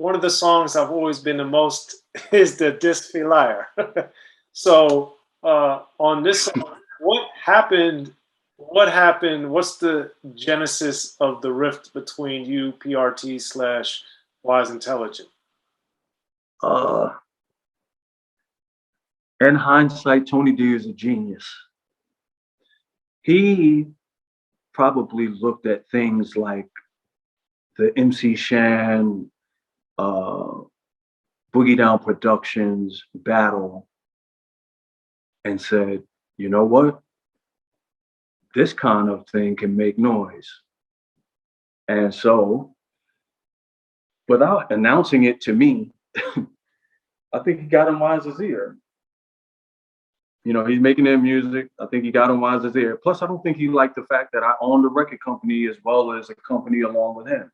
one of the songs I've always been the most is the Disfiliar. So on this song, what happened? What happened? What's the genesis of the rift between you, PRT slash Wise Intelligent? Uh, in hindsight, Tony D is a genius. He probably looked at things like the MC Shan, Boogie Down Productions battle and said, you know what? This kind of thing can make noise. And so, without announcing it to me, I think he got in Wise's ear. You know, he's making their music. I think he got in Wise's ear. Plus, I don't think he liked the fact that I owned a record company as well as a company along with him.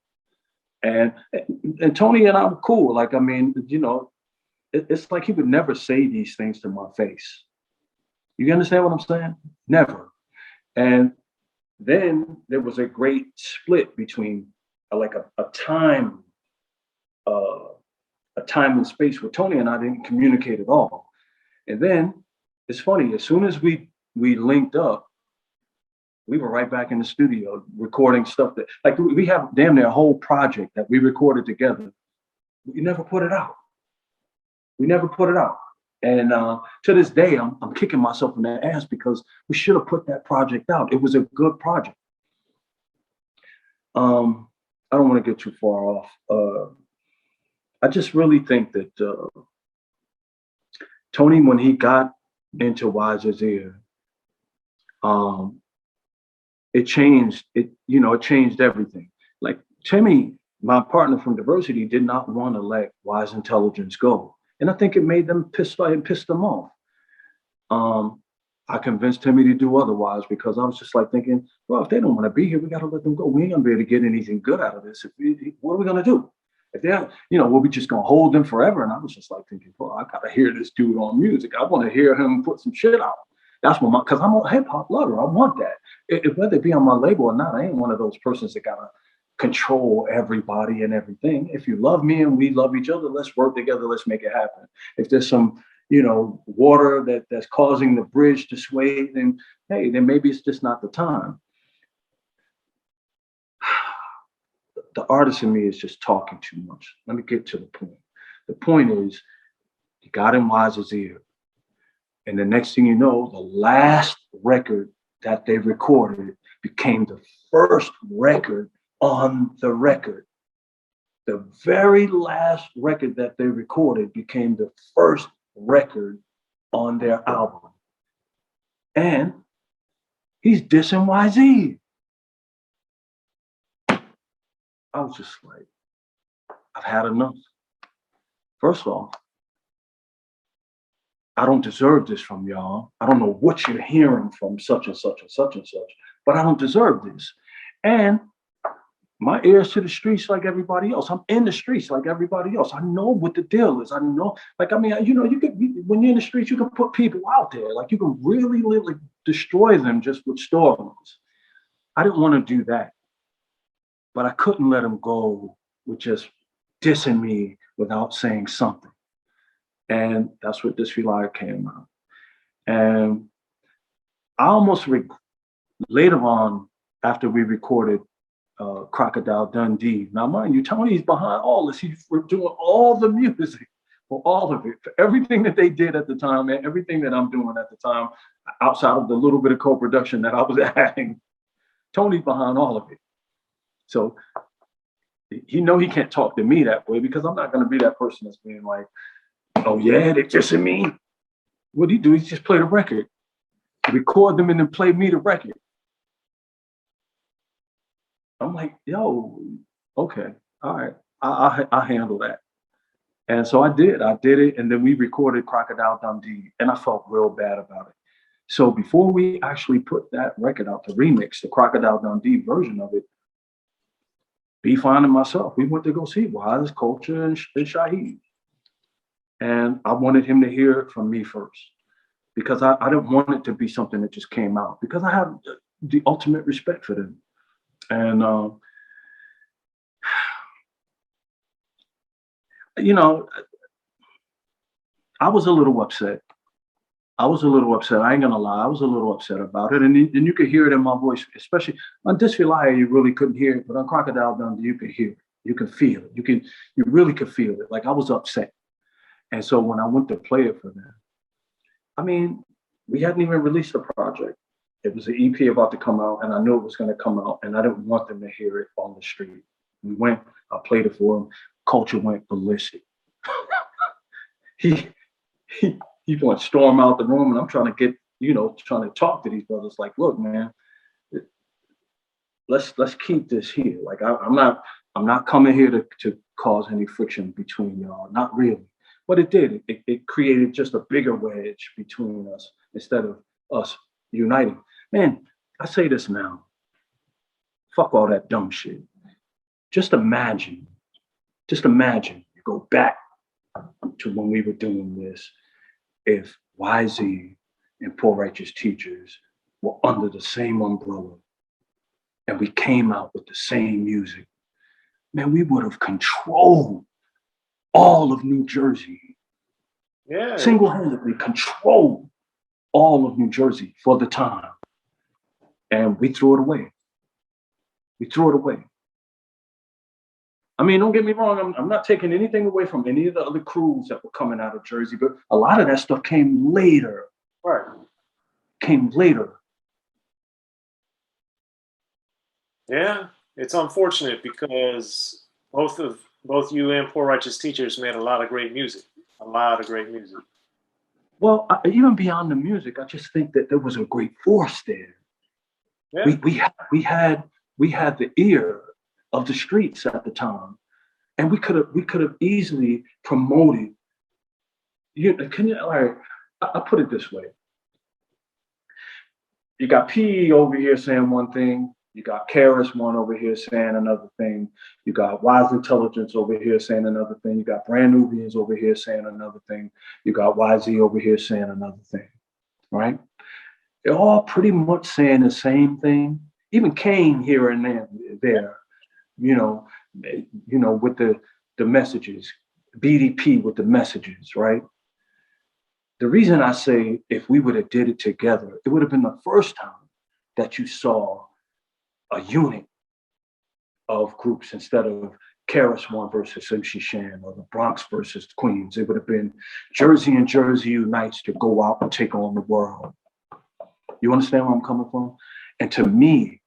And Tony and I were cool. Like, I mean, you know, it's like he would never say these things to my face. You understand what I'm saying? Never. And then there was a great split between a time and space where Tony and I didn't communicate at all. And then it's funny, as soon as we linked up, we were right back in the studio recording stuff that, like, we have damn near a whole project that we recorded together. We never put it out. We never put it out. And to this day, I'm kicking myself in the ass because we should have put that project out. It was a good project. I don't want to get too far off. I just really think that Tony, when he got into Wise's ear, it changed everything. Like Timmy, my partner from Diversity, did not want to let Wise Intelligence go. And I think it made them pissed them off. I convinced Timmy to do otherwise because I was just like thinking, well, if they don't want to be here, we got to let them go. We ain't gonna be able to get anything good out of this. What are we gonna do? If they're, we'll be just gonna hold them forever. And I was just like thinking, well, I gotta hear this dude on music. I want to hear him put some shit out. That's what because I'm a hip hop lover. I want that. Whether it be on my label or not, I ain't one of those persons that gotta control everybody and everything. If you love me and we love each other, let's work together. Let's make it happen. If there's some, water that's causing the bridge to sway, then hey, then maybe it's just not the time. The artist in me is just talking too much. Let me get to the point. The point is, you got in Wise's ear. And the next thing you know, the last record that they recorded became the first record on the record. The very last record that they recorded became the first record on their album. And he's dissing YZ. I was just like, I've had enough. First off, I don't deserve this from y'all. I don't know what you're hearing from such and such and such and such, but I don't deserve this. And my ears to the streets like everybody else. I'm in the streets like everybody else. I know what the deal is. I know, you can, when you're in the streets, you can put people out there. Like you can really destroy them just with storylines. I didn't want to do that. But I couldn't let him go with just dissing me without saying something. And that's what Disfiliar came out. And I almost later on, after we recorded Crocodile Dundee. Now, mind you, Tony's behind all this. He's doing all the music for all of it, for everything that they did at the time and everything that I'm doing at the time, outside of the little bit of co-production that I was adding. Tony's behind all of it. So he can't talk to me that way because I'm not going to be that person that's being like, oh yeah, they're dissing me. What he do? He just play the record, record them, and then play me the record. I'm like, yo, okay, all right, I handle that. And so I did it, and then we recorded Crocodile Dundee, and I felt real bad about it. So before we actually put that record out, the remix, the Crocodile Dundee version of it, B-Fine and myself, we went to go see Wise, Culture, and Shaheed. And I wanted him to hear it from me first because I didn't want it to be something that just came out because I have the ultimate respect for them. And you know, I was a little upset. I was a little upset. I ain't gonna lie. I was a little upset about it, and you could hear it in my voice, especially on Disfilaya. You really couldn't hear it, but on Crocodile Dundee, you could hear it. You can feel it. You really could feel it. Like I was upset, and so when I went to play it for them, I mean, we hadn't even released the project. It was an EP about to come out, and I knew it was going to come out, and I didn't want them to hear it on the street. We went. I played it for them. Culture went ballistic. he he went storm out the room, and I'm trying to get, trying to talk to these brothers. Like, look, man, let's keep this here. Like, I'm not coming here to cause any friction between y'all. Not really. But it did. It created just a bigger wedge between us instead of us uniting. Man, I say this now. Fuck all that dumb shit. Just imagine you go back to when we were doing this, if YZ and Poor Righteous Teachers were under the same umbrella and we came out with the same music, man, we would have controlled all of New Jersey. Yeah. Single-handedly controlled all of New Jersey for the time. And we threw it away. We threw it away. I mean, don't get me wrong, I'm not taking anything away from any of the other crews that were coming out of Jersey, but a lot of that stuff came later. Right. Came later. Yeah, it's unfortunate because both you and Poor Righteous Teachers made a lot of great music. A lot of great music. Well, even beyond the music, I just think that there was a great force there. Yeah. We had the ear of the streets at the time, and we could have easily promoted. All right, I'll put it this way. You got PE over here saying one thing. You got KRS-One over here saying another thing. You got Wise Intelligence over here saying another thing. You got Brand Nubians over here saying another thing. You got YZ over here saying another thing, right? They're all pretty much saying the same thing. Even Kane here and there, with the messages, BDP with the messages, right? The reason I say if we would have did it together, it would have been the first time that you saw a unit of groups instead of KRS-One versus MC Shan or the Bronx versus Queens. It would have been Jersey and Jersey unites to go out and take on the world. You understand where I'm coming from? And to me,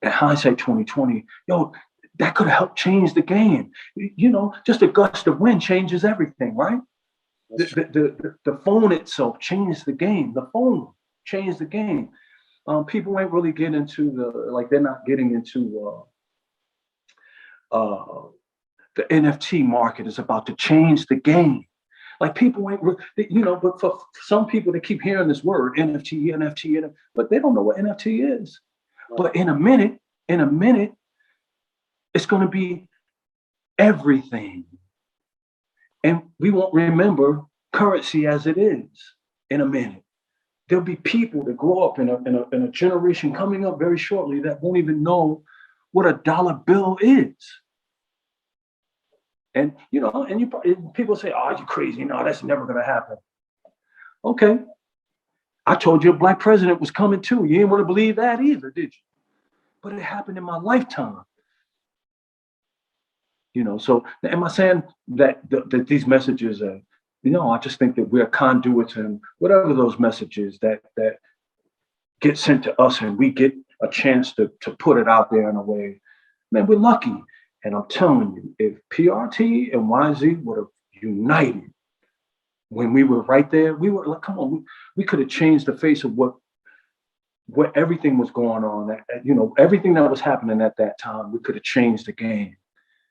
in hindsight 2020, that could have helped change the game. Just a gust of wind changes everything, right? The phone itself changed the game. The phone changed the game. People ain't really getting into they're not getting into the NFT market is about to change the game. Like people ain't, but for some people, they keep hearing this word NFT, but they don't know what NFT is. Right. But in a minute, it's going to be everything. And we won't remember currency as it is in a minute. There'll be people that grow up in a generation coming up very shortly that won't even know what a dollar bill is. And people say, "Oh, you crazy? No, that's never gonna happen." Okay, I told you a black president was coming too. You didn't want to believe that either, did you? But it happened in my lifetime. So am I saying that these messages are? I just think that we're conduits, and whatever those messages that get sent to us, and we get a chance to put it out there in a way, man, we're lucky. And I'm telling you, if PRT and YZ would have united when we were right there, we were like, come on, we could have changed the face of what everything was going on. Everything that was happening at that time, we could have changed the game.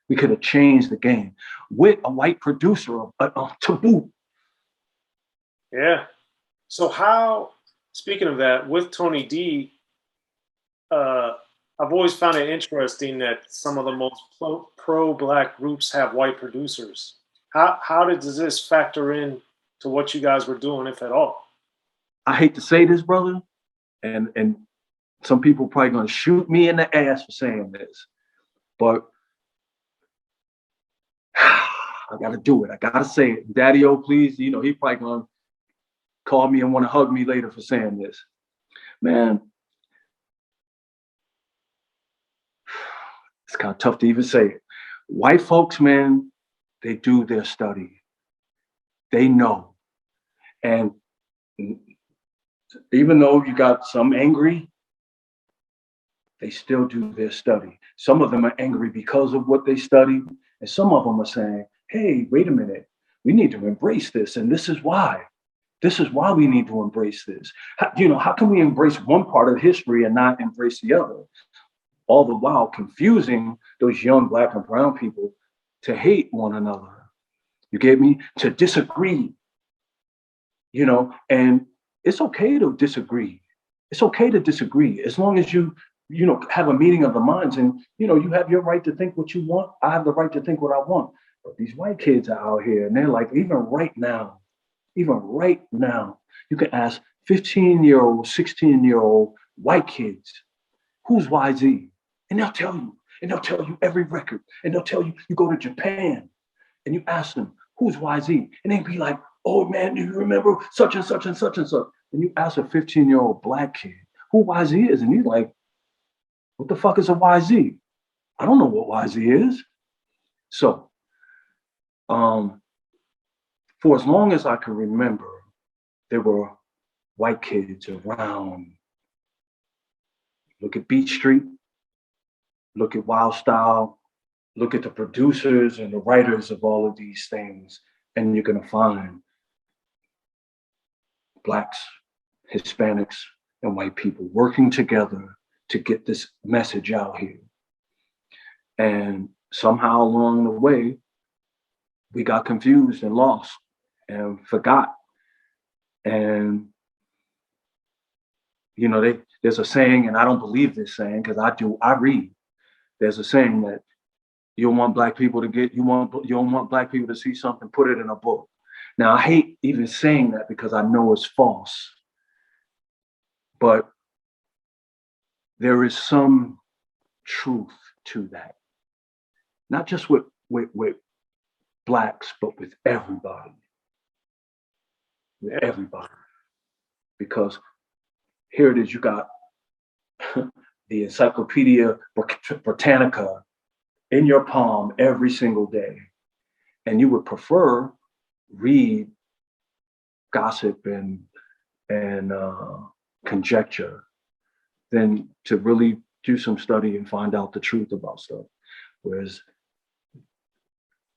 We could have changed the game with a white producer to boot. Yeah. So speaking of that, with Tony D, I've always found it interesting that some of the most pro-black groups have white producers. How does this factor in to what you guys were doing, if at all? I hate to say this, brother, and some people probably going to shoot me in the ass for saying this, but I got to do it. I got to say it. Daddy-O, please, you know, he probably going to call me and want to hug me later for saying this. Man, it's kind of tough to even say it. White folks, man, they do their study. They know. And even though you got some angry, they still do their study. Some of them are angry because of what they studied. And some of them are saying, hey, wait a minute, we need to embrace this. And this is why. This is why we need to embrace this. How can we embrace one part of history and not embrace the other? All the while confusing those young Black and brown people to hate one another. You get me? To disagree. And it's okay to disagree. It's okay to disagree as long as you have a meeting of the minds, and you have your right to think what you want. I have the right to think what I want. But these white kids are out here, and they're like, even right now, you can ask 15-year-old, 16-year-old white kids, who's YZ? And they'll tell you. And they'll tell you every record. And they'll tell you, you go to Japan and you ask them, who's YZ? And they'd be like, oh man, do you remember such and such and such and such? And you ask a 15-year-old Black kid who YZ is, and he's like, what the fuck is a YZ? I don't know what YZ is. So, for as long as I can remember, there were white kids around. Look at Beat Street, look at Wild Style, look at the producers and the writers of all of these things, and you're gonna find Blacks, Hispanics, and white people working together to get this message out here. And somehow along the way, we got confused and lost and forgot. And, there's a saying, and I don't believe this saying because I read. There's a saying that you don't want Black people to see something, put it in a book. Now, I hate even saying that because I know it's false. But there is some truth to that. Not just with Blacks, but with everybody. With everybody. Because here it is, you got the Encyclopedia Britannica in your palm every single day. And you would prefer read gossip and conjecture than to really do some study and find out the truth about stuff. Whereas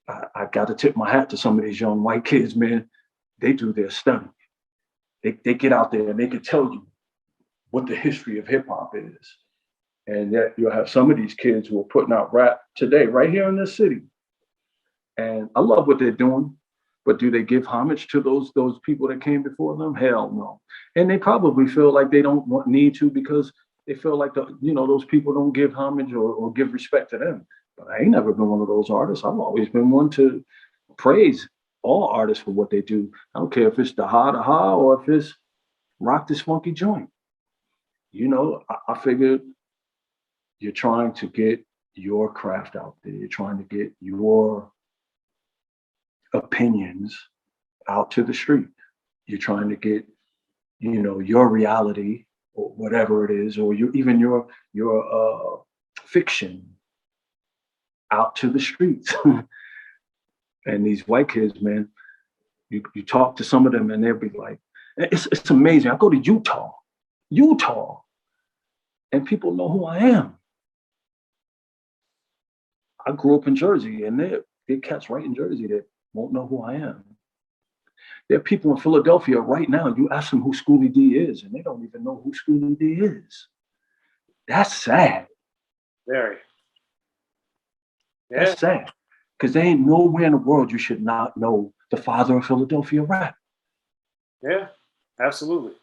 I got to tip my hat to some of these young white kids, man. They do their study. They get out there and they can tell you what the history of hip hop is. And yet you'll have some of these kids who are putting out rap today, right here in this city. And I love what they're doing, but do they give homage to those people that came before them? Hell no. And they probably feel like they don't need to because they feel like those people don't give homage or give respect to them. But I ain't never been one of those artists. I've always been one to praise all artists for what they do. I don't care if it's the ha or if it's rock this funky joint. I figured you're trying to get your craft out there. You're trying to get your opinions out to the street. You're trying to get, your reality or whatever it is, or even your fiction out to the streets. And these white kids, man, you talk to some of them and they'll be like, it's amazing. I go to Utah, and people know who I am. I grew up in Jersey, and there are cats right in Jersey that won't know who I am. There are people in Philadelphia right now, you ask them who Schoolie D is, and they don't even know who Schoolie D is. That's sad. Very. Yeah. That's sad. Because there ain't nowhere in the world you should not know the father of Philadelphia rap. Yeah, absolutely.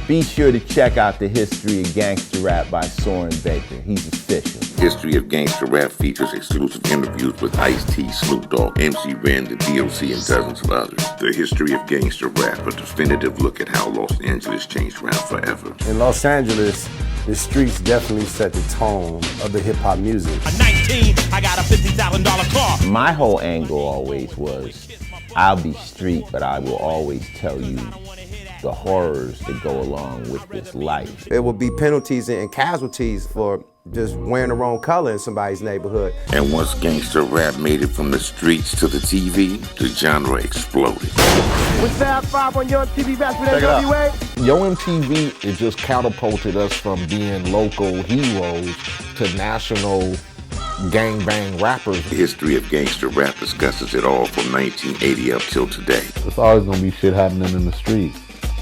Be sure to check out the History of Gangster Rap by Soren Baker. He's official. History of Gangster Rap features exclusive interviews with Ice-T, Snoop Dogg, MC Ren, the D.O.C, and dozens of others. The History of Gangster Rap, a definitive look at how Los Angeles changed rap forever. In Los Angeles, the streets definitely set the tone of the hip-hop music. At 19, I got a $50,000 car. My whole angle always was, I'll be street, but I will always tell you the horrors that go along with this life. It would be penalties and casualties for just wearing the wrong color in somebody's neighborhood. And once gangster rap made it from the streets to the TV, the genre exploded. With Fab 5 on Yo MTV Raps with NWA. Yo MTV, it just catapulted us from being local heroes to national gangbang rappers. The History of Gangster Rap discusses it all from 1980 up till today. It's always gonna be shit happening in the streets.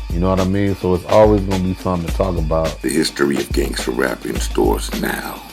You know what I mean? So it's always gonna be something to talk about. The History of Gangster Rap in stores now.